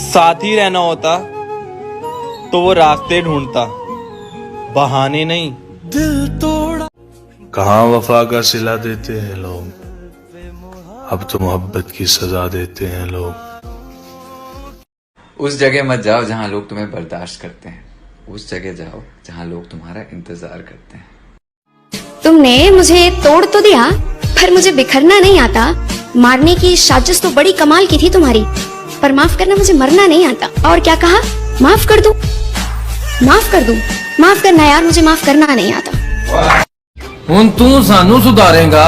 साथ ही रहना होता तो वो रास्ते ढूंढता, बहाने नहीं। दिल तोड़ा कहाँ वफा का सिला देते हैं लोग, अब तो मोहब्बत की सजा देते हैं लोग। उस जगह मत जाओ जहां लोग तुम्हें बर्दाश्त करते हैं, उस जगह जाओ जहां लोग तुम्हारा इंतजार करते हैं। तुमने मुझे तोड़ तो दिया, पर मुझे बिखरना नहीं आता। मारने की साजिश तो बड़ी कमाल की थी तुम्हारी, पर माफ करना मुझे मरना नहीं आता। और क्या कहा? माफ कर दूं? माफ कर दूं? माफ करना यार, मुझे माफ करना नहीं आता। हुन तू सानू सुधारेगा,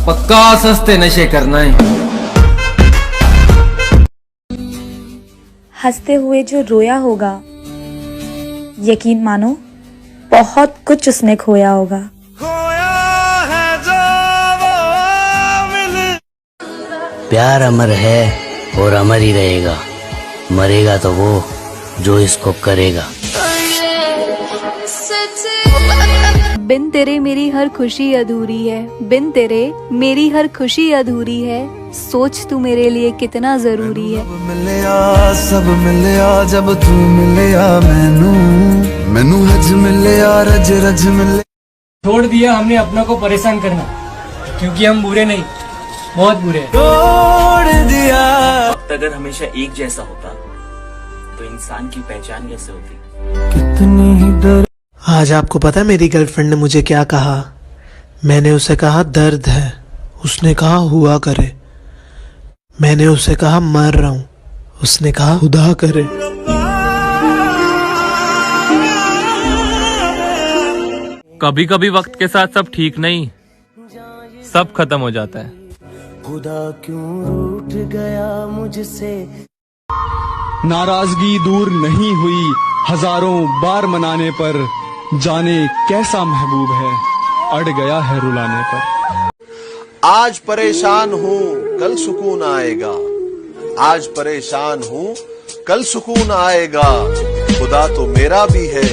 पक्का सस्ते नशे करना है। हंसते हुए जो रोया होगा, यकीन मानो बहुत कुछ उसने खोया होगा। प्यार अमर है और अमर ही रहेगा, मरेगा तो वो जो इसको करेगा। बिन तेरे मेरी हर खुशी अधूरी है, बिन तेरे मेरी हर खुशी अधूरी है। सोच तू मेरे लिए कितना जरूरी है। सब मिलिया जब तू मिलिया, मैनू हज मिलिया, रज रज मिले। छोड़ दिया हमने अपना को परेशान करना, क्योंकि हम बुरे नहीं, बहुत बुरे हैं। छोड़ दिया। वक्त अगर हमेशा एक जैसा होता तो इंसान की पहचान कैसे होती? कितनी ही डर। आज आपको पता है मेरी गर्लफ्रेंड ने मुझे क्या कहा? मैंने उसे कहा दर्द है, उसने कहा हुआ करे। मैंने उसे कहा मर रहा हूं, उसने कहा खुदा करे। कभी कभी वक्त के साथ सब ठीक नहीं, सब खत्म हो जाता है। खुदा क्यों रूठ गया मुझसे। नाराजगी दूर नहीं हुई हजारों बार मनाने पर, जाने कैसा महबूब है अड़ गया है रुलाने पर। आज परेशान हूँ कल सुकून आएगा, आज परेशान हूँ कल सुकून आएगा। खुदा तो मेरा भी है,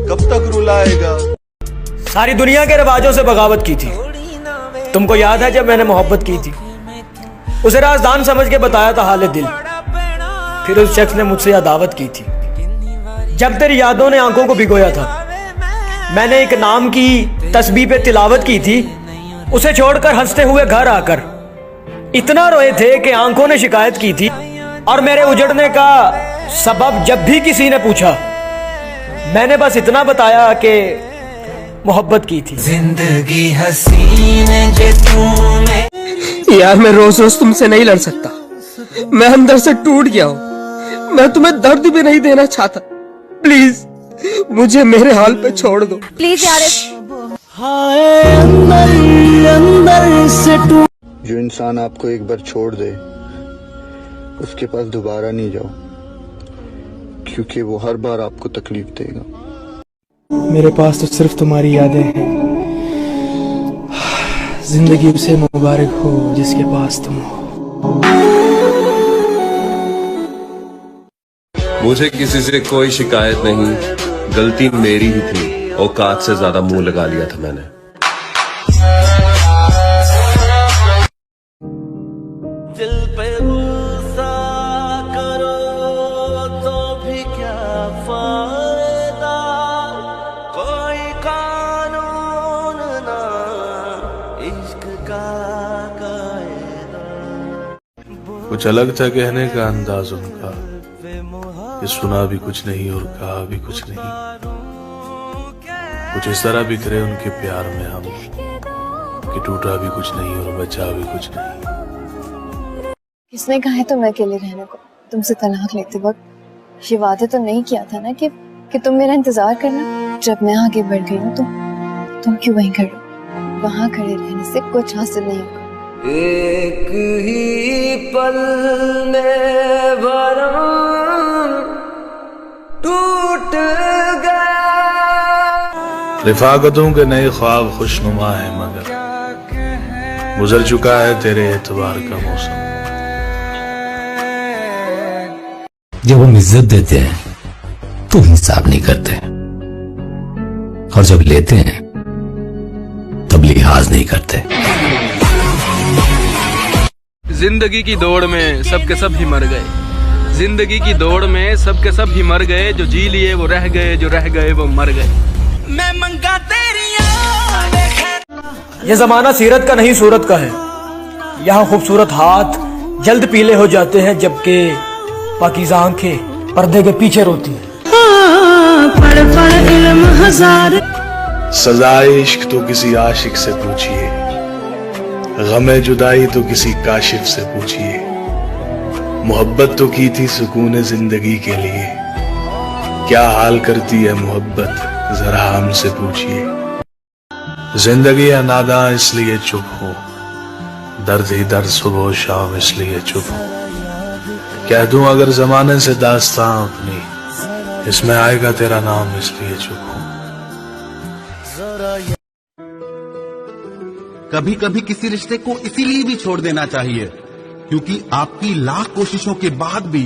कब तक रुलाएगा। सारी दुनिया के रिवाजों से बगावत की थी। तुमको याद है जब मैंने मोहब्बत की थी, उसे राजदान समझ के बताया था हाले दिल। फिर उस शख्स ने मुझसे अदावत की थी। जब तेरी यादों ने आंखों को भिगोया था, मैंने एक नाम की तस्बीह पे तिलावत की थी। उसे छोड़कर हंसते हुए घर आकर इतना रोए थे कि आंखों ने शिकायत की थी। और मेरे उजड़ने का सबब जब भी किसी ने पूछा, मैंने बस इतना बताया कि मोहब्बत की थी। जिंदगी हसीन जे तूने। यार मैं रोज रोज तुमसे नहीं लड़ सकता, मैं अंदर से टूट गया हूँ। मैं तुम्हें दर्द भी नहीं देना चाहता, प्लीज मुझे मेरे हाल पे छोड़ दो। प्लीज यार। अंदर से टूट। जो इंसान आपको एक बार छोड़ दे, उसके पास दोबारा नहीं जाओ, क्योंकि वो हर बार आपको तकलीफ देगा। मेरे पास तो सिर्फ तुम्हारी यादें हैं। जिंदगी उसे मुबारक हो जिसके पास तुम हो। मुझे किसी से कोई शिकायत नहीं, गलती मेरी ही थी, औकात से ज्यादा मुंह लगा लिया था मैंने। दिल पे गुस्सा करो तो भी क्या फायदा, कोई कानून ना इश्क का कायदा। कुछ अलग था कहने का अंदाज उनका, कि सुना भी कुछ नहीं और कहा भी कुछ नहीं। कुछ इस तरह बिखरे उनके प्यार में हम, कि टूटा भी कुछ नहीं और बचा भी कुछ नहीं। किसने कहा है तुम्हें अकेले रहने को? तुमसे तलाक लेते वक्त ये वादा तो नहीं किया था ना कि तुम मेरा इंतजार करना। जब मैं आगे बढ़ गई हूँ तुम क्यों वहीं खड़े हो? वहां खड़े रहने से कुछ हासिल नहीं होगा। एक ही पल में भरम टूट गया। रिफाकतों के नए ख्वाब खुशनुमा है, मगर गुजर चुका है तेरे एतबार का मौसम। जब हम इज्जत देते हैं तो हिसाब नहीं करते, और जब लेते हैं तब लिहाज नहीं करते। जिंदगी की दौड़ में सब के सब ही मर गए, जिंदगी की दौड़ में सब के सब ही मर गए, जो जी लिए वो रह गए, जो रह गए वो मर गए। मैं मंगा ये जमाना सीरत का नहीं सूरत का है। यहाँ खूबसूरत हाथ जल्द पीले हो जाते हैं, जबकि पाकीज़ा आंखें पर्दे के पीछे रोती हैं। सजाए इश्क तो किसी आशिक से पूछिए, गमे जुदाई तो किसी काशिफ से पूछिए। मोहब्बत तो की थी सुकून जिंदगी के लिए, क्या हाल करती है मोहब्बत जरा हमसे पूछिए। जिंदगी है नादा इसलिए चुप हो, दर्द ही दर्द सुबह शाम इसलिए चुप हो। कह दूं अगर जमाने से दास्तां अपनी, इसमें आएगा तेरा नाम इसलिए चुप हो। कभी कभी किसी रिश्ते को इसीलिए भी छोड़ देना चाहिए क्योंकि आपकी लाख कोशिशों के बाद भी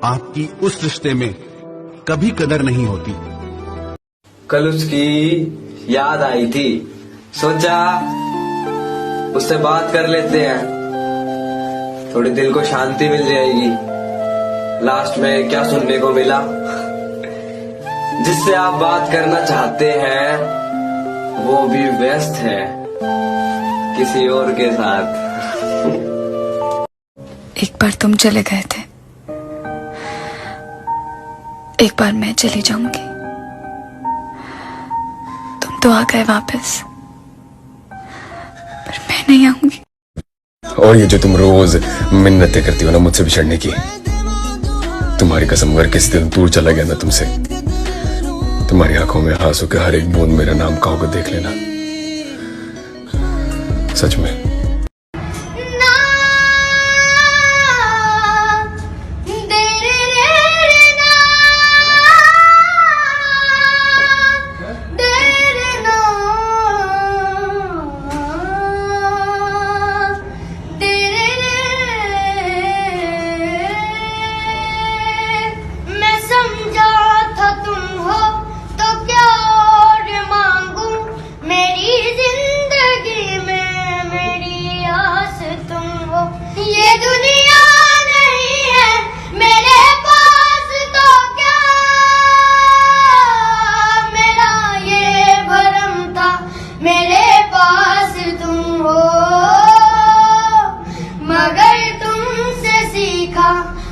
आपकी उस रिश्ते में कभी कदर नहीं होती। कल उसकी याद आई थी, सोचा उससे बात कर लेते हैं, थोड़ी दिल को शांति मिल जाएगी। लास्ट में क्या सुनने को मिला, जिससे आप बात करना चाहते हैं वो भी व्यस्त है किसी और के साथ। एक बार तुम चले गए थे, एक बार मैं चली जाऊंगी। तुम तो आ गए वापस, पर मैं नहीं आऊंगी। और ये जो तुम रोज मिन्नतें करती हो ना मुझसे बिछड़ने की, तुम्हारी कसम अगर किसी दिन दूर चला गया ना तुमसे, तुम्हारी आंखों में आंसू के हर एक बूंद मेरा नाम का होकर देख लेना, सच में।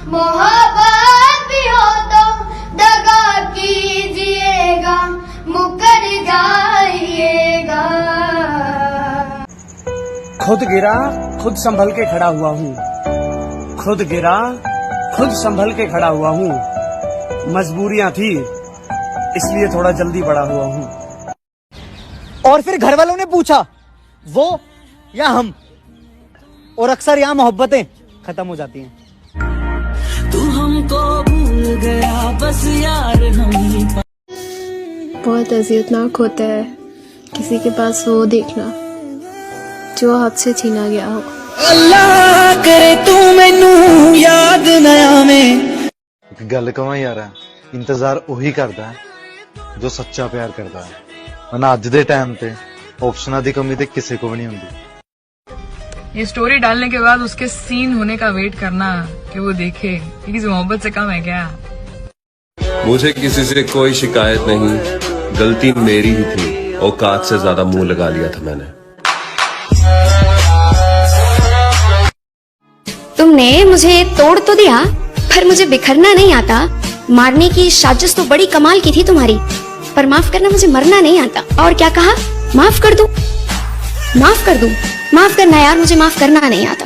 मोहब्बत भी हो तो दगा कीजिएगा, मुकर जाइएगा। खुद गिरा खुद संभल के खड़ा हुआ हूँ, खुद गिरा खुद संभल के खड़ा हुआ हूँ। मजबूरियां थी इसलिए थोड़ा जल्दी बड़ा हुआ हूँ। और फिर घर वालों ने पूछा वो या हम, और अक्सर यहाँ मोहब्बतें खत्म हो जाती हैं। तू हमको भूल गया बस यार हम। बहुत अजियतनाक होता है किसी के पास वो देखना जो आपसे छीना गया हो। अल्लाह करे तू मैनू याद नया में। गल कवां यार, इंतजार उही करदा जो सच्चा प्यार करदा है, वरना अज दे टाइम ते ऑप्शनां दी कमी ते किसी को भी नहीं हुंदी। ये स्टोरी डालने के बाद उसके सीन होने का वेट करना कि वो देखे कि किसी मोहब्बत से कम है क्या। मुझे किसी से कोई शिकायत नहीं, गलती मेरी ही थी, औकात से ज्यादा मुंह लगा लिया था मैंने। तुमने मुझे तोड़ तो दिया पर मुझे बिखरना नहीं आता। मारने की साजिश तो बड़ी कमाल की थी तुम्हारी, पर माफ करना मुझे मरना नहीं आता। और क्या कहा, माफ कर दूं, माफ कर दूं। माफ करना यार, मुझे माफ करना नहीं आता।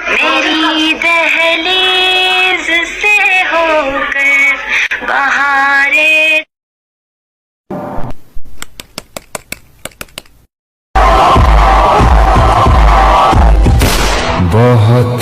मेरी दहलीज से होकर बहारे। बहुत